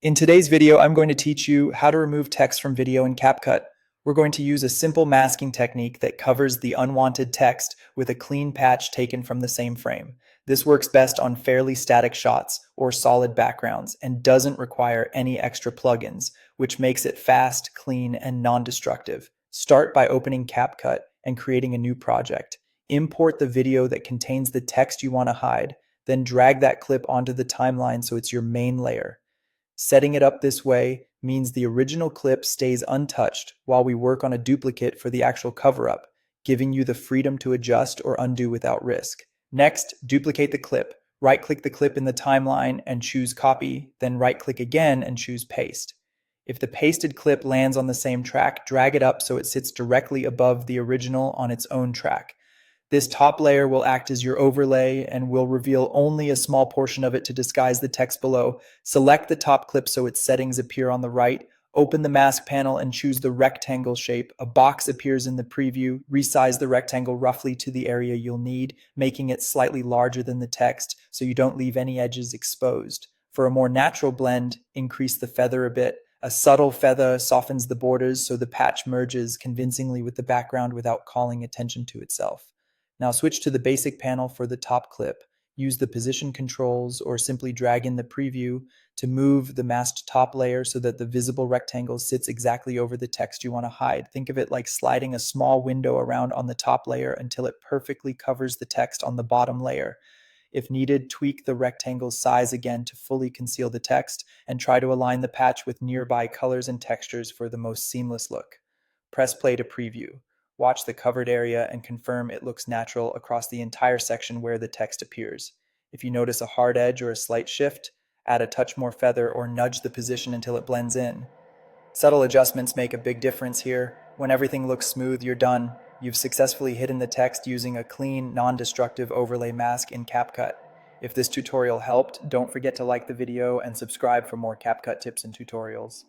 In today's video, I'm going to teach you how to remove text from video in CapCut. We're going to use a simple masking technique that covers the unwanted text with a clean patch taken from the same frame. This works best on fairly static shots or solid backgrounds and doesn't require any extra plugins, which makes it fast, clean, and non-destructive. Start by opening CapCut and creating a new project. Import the video that contains the text you want to hide, then drag that clip onto the timeline so it's your main layer. Setting it up this way means the original clip stays untouched while we work on a duplicate for the actual cover-up, giving you the freedom to adjust or undo without risk. Next, duplicate the clip. Right-click the clip in the timeline and choose Copy, then right-click again and choose Paste. If the pasted clip lands on the same track, drag it up so it sits directly above the original on its own track. This top layer will act as your overlay and will reveal only a small portion of it to disguise the text below. Select the top clip so its settings appear on the right. Open the mask panel and choose the rectangle shape. A box appears in the preview. Resize the rectangle roughly to the area you'll need, making it slightly larger than the text so you don't leave any edges exposed. For a more natural blend, increase the feather a bit. A subtle feather softens the borders so the patch merges convincingly with the background without calling attention to itself. Now switch to the basic panel for the top clip. Use the position controls or simply drag in the preview to move the masked top layer so that the visible rectangle sits exactly over the text you want to hide. Think of it like sliding a small window around on the top layer until it perfectly covers the text on the bottom layer. If needed, tweak the rectangle's size again to fully conceal the text and try to align the patch with nearby colors and textures for the most seamless look. Press play to preview. Watch the covered area and confirm it looks natural across the entire section where the text appears. If you notice a hard edge or a slight shift, add a touch more feather or nudge the position until it blends in. Subtle adjustments make a big difference here. When everything looks smooth, you're done. You've successfully hidden the text using a clean, non-destructive overlay mask in CapCut. If this tutorial helped, don't forget to like the video and subscribe for more CapCut tips and tutorials.